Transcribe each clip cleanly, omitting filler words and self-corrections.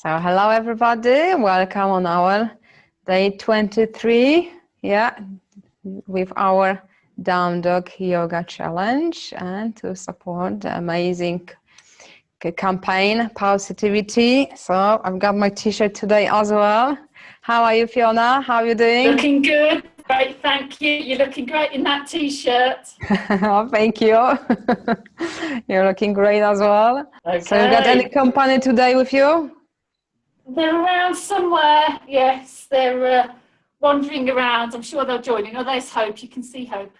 So hello everybody, welcome on our day 23, with our down dog yoga challenge and to support the amazing campaign Pawsitivity. So I've got my t-shirt today as well. How are you, Fiona? How are you doing? Looking good, great, thank you. You're looking great in that t-shirt. Oh, thank you. You're looking great as well. Okay. So you got any company today with you? They're around somewhere, yes. They're wandering around. I'm sure they'll join in. Oh, there's Hope. You can see Hope.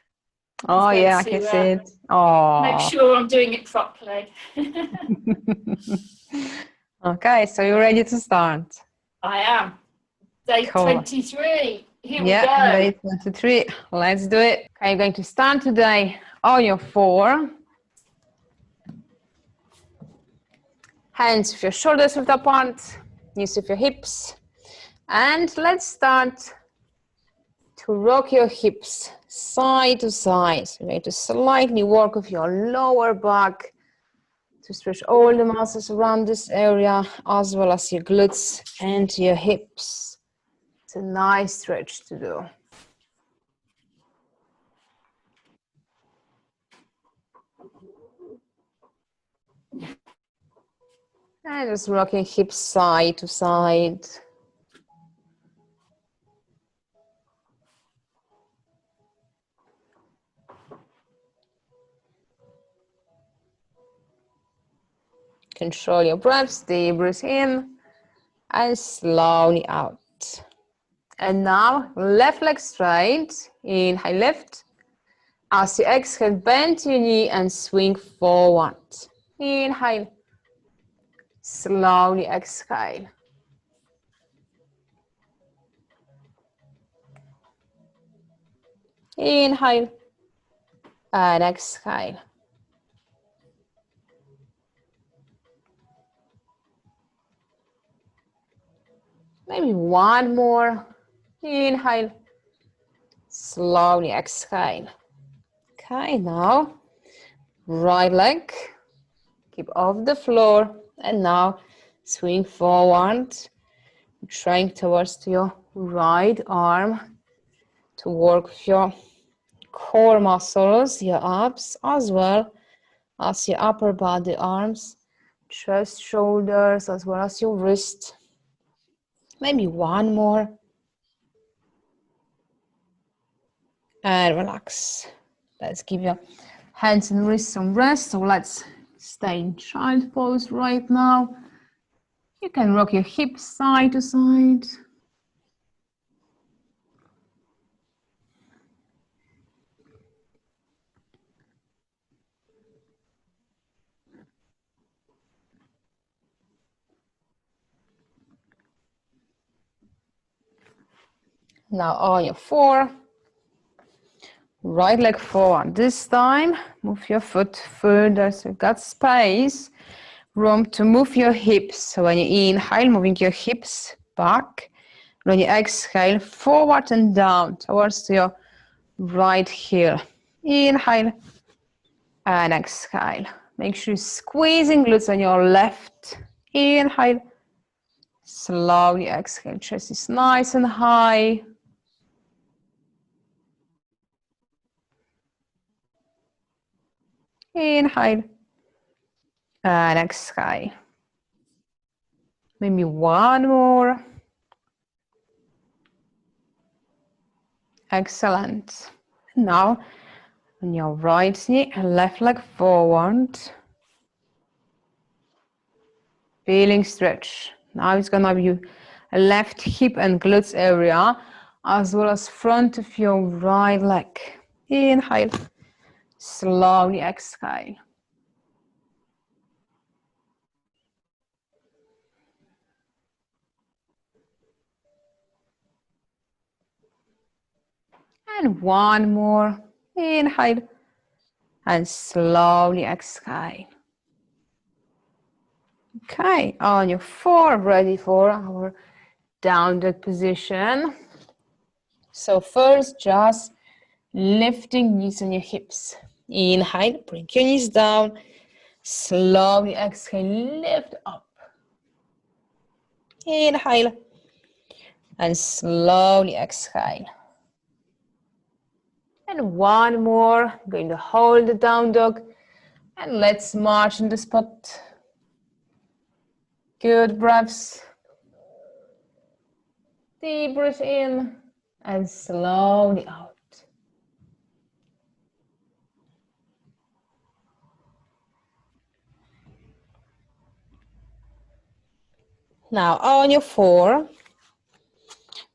Oh yeah, I can see it. Oh. Make sure I'm doing it properly. Okay, so you're ready to start? I am. Day 23. Here we go. Day 23. Let's do it. Okay, you're going to start today on your 4. Hands with your shoulders width apart, knees with your hips. And let's start to rock your hips side to side. So you're going to slightly work with your lower back to stretch all the muscles around this area, as well as your glutes and your hips. It's a nice stretch to do. And just rocking hips side to side. Control your breaths, deep breath in and slowly out. And now left leg straight, inhale lift. As you exhale, bend your knee and swing forward. Inhale, slowly exhale. Inhale and exhale. Maybe one more. Inhale, slowly exhale. Okay, now right leg, keep off the floor, and now swing forward, trying towards your right arm to work with your core muscles, your abs, as well as your upper body, arms, chest, shoulders, as well as your wrist. Maybe one more. And relax. Let's give your hands and wrists some rest. So let's stay in child pose right now. You can rock your hips side to side. Now on your 4. Right leg forward. This time, move your foot further so you've got space, room to move your hips. So when you inhale, moving your hips back. When you exhale, forward and down towards your right heel. Inhale and exhale. Make sure you're squeezing glutes on your left. Inhale. Slowly exhale. Chest is nice and high. Inhale and exhale. Maybe one more. Excellent. Now on your right knee and left leg forward. Feeling stretch. Now it's gonna be a left hip and glutes area, as well as front of your right leg. Inhale. Slowly exhale. And one more. Inhale. And slowly exhale. Okay, on your 4, ready for our down dog position. So first, just lifting knees on your hips. Inhale, bring your knees down. Slowly exhale, lift up. Inhale. And slowly exhale. And one more. I'm going to hold the down dog. And let's march in the spot. Good breaths. Deep breath in and slowly out. Now on your 4,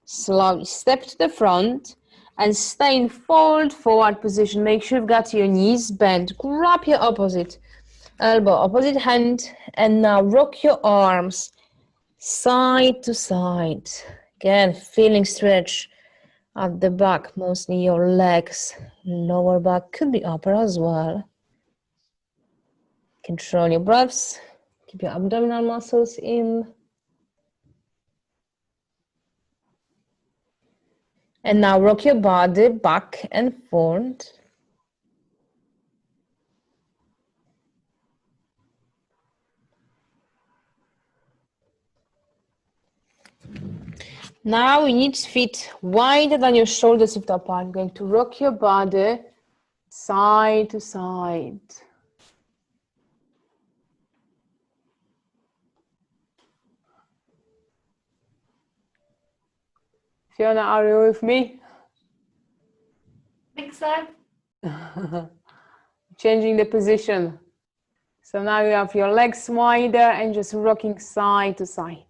slowly step to the front and stay in fold forward position. Make sure you've got your knees bent. Grab your opposite elbow, opposite hand, and now rock your arms side to side. Again, feeling stretch at the back, mostly your legs, lower back, could be upper as well. Control your breaths. Keep your abdominal muscles in. And now rock your body back and forth. Now you need feet wider than your shoulders if apart. I'm going to rock your body side to side. Fiona, are you with me? I think so. Changing the position. So now you have your legs wider and just rocking side to side.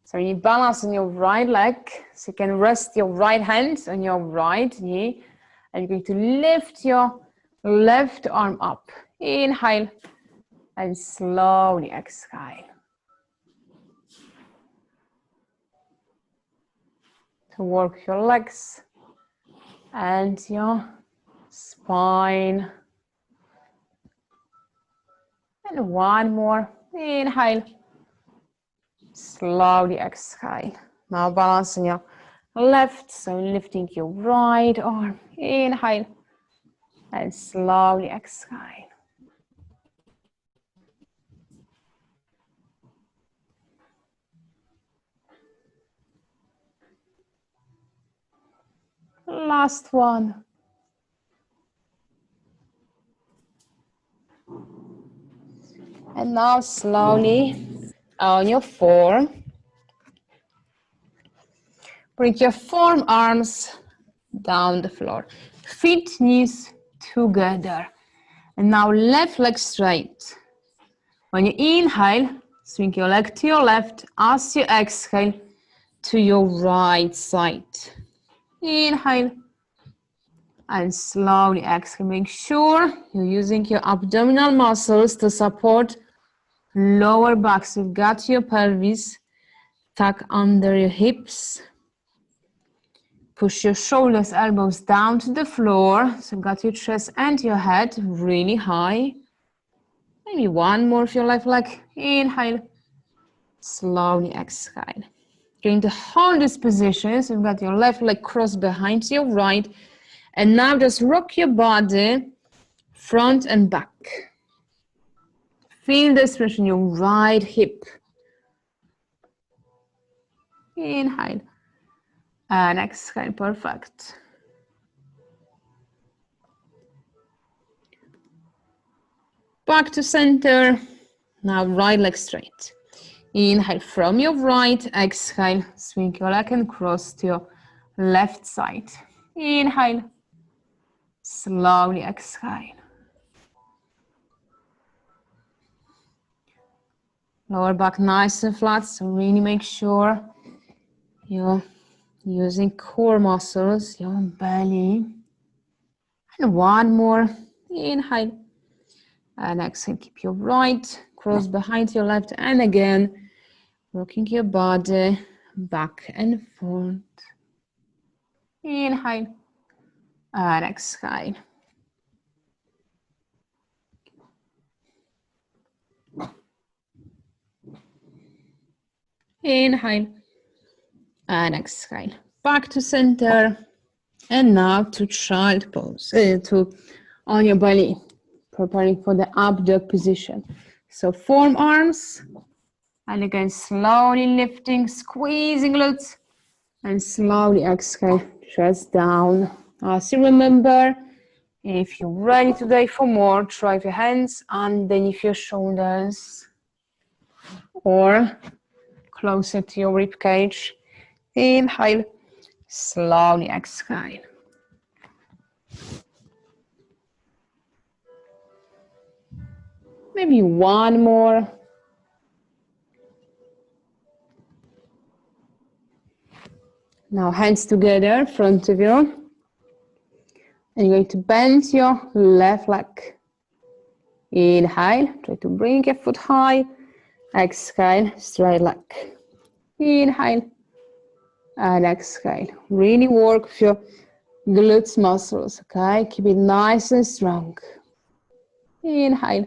So you balance on your right leg, so you can rest your right hand on your right knee, and you're going to lift your left arm up. Inhale, and slowly exhale. To work your legs and your spine. And one more. Inhale. Slowly exhale. Now balance on your left, so lifting your right arm. Inhale. And slowly exhale. Last one. And now slowly on your 4, bring your forearms down the floor. Feet, knees together. And now left leg straight. When you inhale, swing your leg to your left. As you exhale, to your right side. Inhale. And slowly exhale. Make sure you're using your abdominal muscles to support lower back. So you've got your pelvis tuck under your hips. Push your shoulders, elbows down to the floor. So you've got your chest and your head really high. Maybe one more if you like. Inhale. Slowly exhale. Going to hold this position. So you've got your left leg crossed behind your right. And now just rock your body front and back. Feel the stretch in your right hip. Inhale. And exhale. Perfect. Back to center. Now right leg straight. Inhale from your right. Exhale. Swing your leg and cross to your left side. Inhale. Slowly exhale. Lower back nice and flat. So really make sure you're using core muscles, your belly. And one more. Inhale. And exhale. Keep your right cross behind your left. And again, rocking your body back and forth. Inhale. And exhale. Inhale. And exhale. Back to center. And now to child pose. To on your belly. preparing for the up dog position. So forearms, and again slowly lifting, squeezing glutes, and slowly exhale, chest down. As you remember, if you're ready today for more, drive your hands underneath your shoulders or closer to your rib cage. Inhale, slowly exhale. Maybe one more. Now hands together, front of you. And you're going to bend your left leg. Inhale, try to bring your foot high. Exhale, straight leg. Inhale and exhale. Really work with your glutes muscles, okay? Keep it nice and strong. Inhale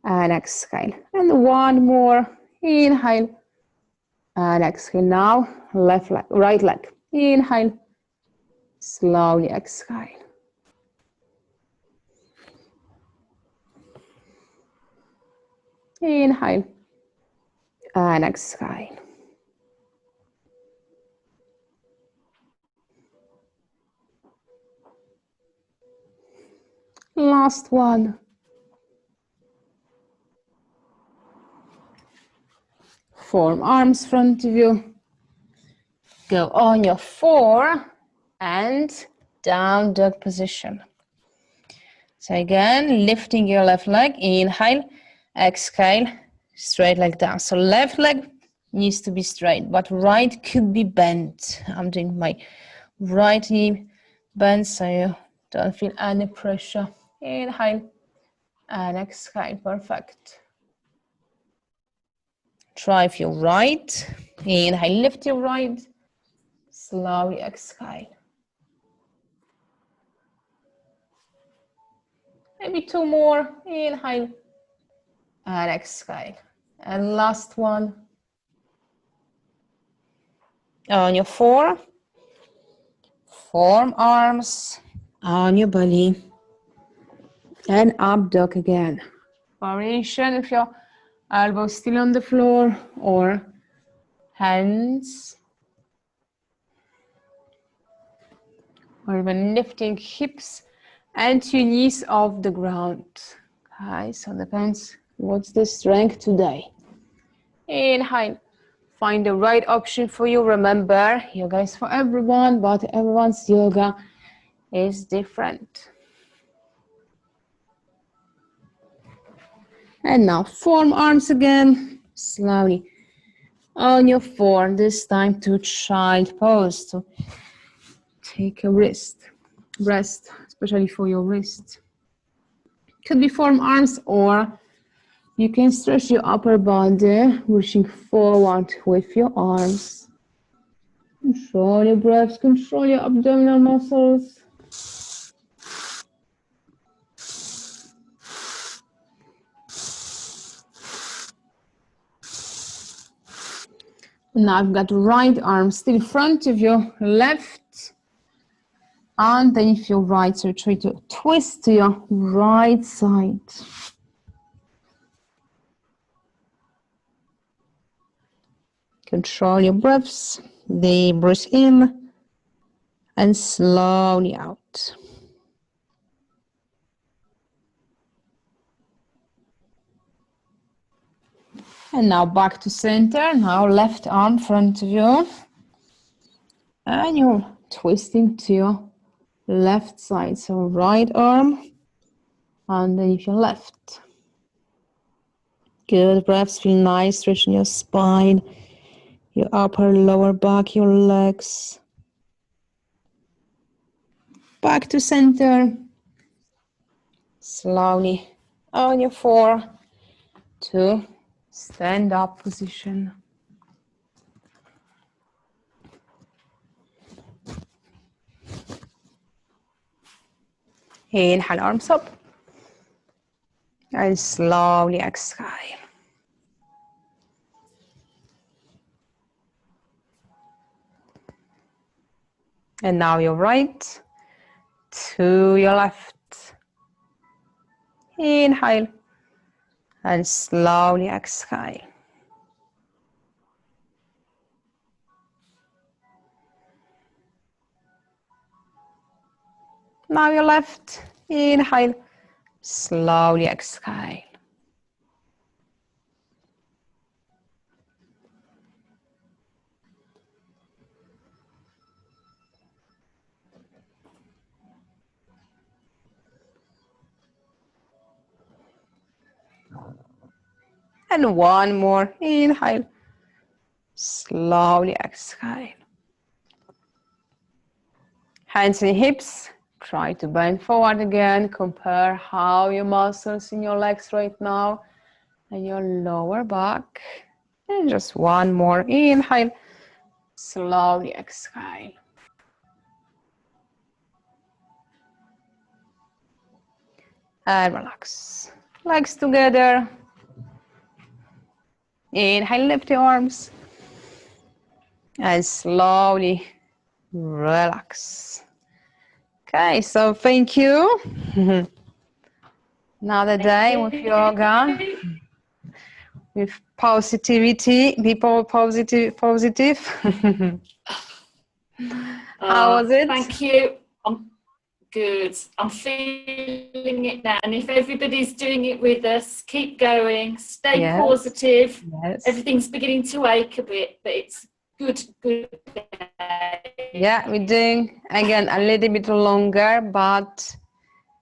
and exhale. And one more. Inhale and exhale. Now, left leg, right leg. Inhale, slowly exhale. Inhale and exhale. Last one. Forearms front of you. Go on your 4 and down dog position. So again, lifting your left leg, inhale, exhale, straight leg down. So left leg needs to be straight, but right could be bent. I'm doing my right knee bent so you don't feel any pressure. Inhale and exhale, perfect. Drive your right, inhale, lift your right, slowly exhale. Maybe 2 more, inhale and exhale. And last one. On your 4, forearms on your belly and up dog again. Variation if your elbows still on the floor or hands, or even lifting hips and your knees off the ground. Okay, so depends what's the strength today. Inhale, find the right option for you. Remember, yoga is for everyone, but everyone's yoga is different. And now forearms again, slowly on your 4, this time to child pose, to take a rest, especially for your wrist. Could be forearms, or you can stretch your upper body, reaching forward with your arms. Control your breaths, control your abdominal muscles. Now I've got right arm still in front of your left, underneath your right, so try to twist to your right side. Control your breaths, deep breath in and slowly out. And now back to center, now left arm front of you. And you're twisting to your left side, so right arm underneath your left. Good, breaths feel nice, stretching your spine, your upper, lower back, your legs. Back to center. Slowly on your 4 to stand up position. Inhale, arms up. And slowly exhale. And now your right to your left. Inhale. And slowly exhale. Now your left. Inhale. Slowly exhale. And one more. Inhale. Slowly exhale. Hands and hips. Try to bend forward again. Compare how your muscles in your legs right now and your lower back. And just one more. Inhale. Slowly exhale. And relax. Legs together. Inhale, lift your arms. And slowly relax. Okay, so thank you. Another day with yoga, with positivity, be positive. How was it? Thank you. I'm good. I'm feeling it now. And if everybody's doing it with us, keep going, stay positive. Yes. Everything's beginning to ache a bit, but it's good. Yeah, we're doing again a little bit longer, but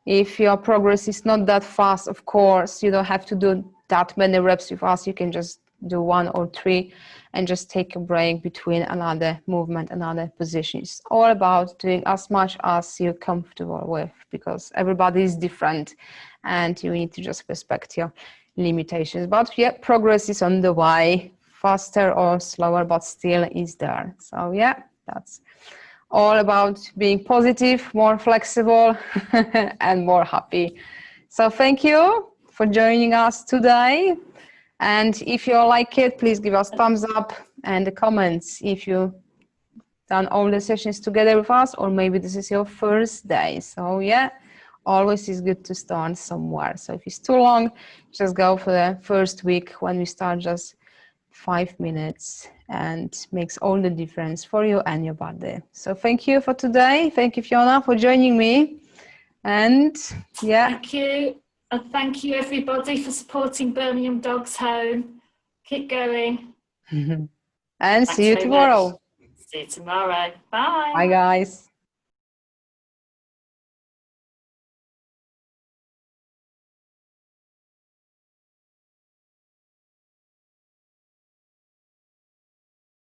if your progress is not that fast, of course, you don't have to do that many reps with us. You can just do 1 or 3 and just take a break between another movement, another position. It's all about doing as much as you're comfortable with, because everybody is different and you need to just respect your limitations. But yeah, progress is on the way, faster or slower, but still is there. So yeah, that's all about being positive, more flexible, and more happy. So thank you for joining us today. And if you like it, please give us thumbs up and the comments if you've done all the sessions together with us, or maybe this is your first day. So yeah, always is good to start somewhere. So if it's too long, just go for the first week when we start just 5 minutes, and makes all the difference for you and your body. So thank you for today. Thank you, Fiona, for joining me. And yeah. Thank you. And thank you, everybody, for supporting Birmingham Dogs Home. Keep going. And see you tomorrow. See you tomorrow. Bye. Bye, guys.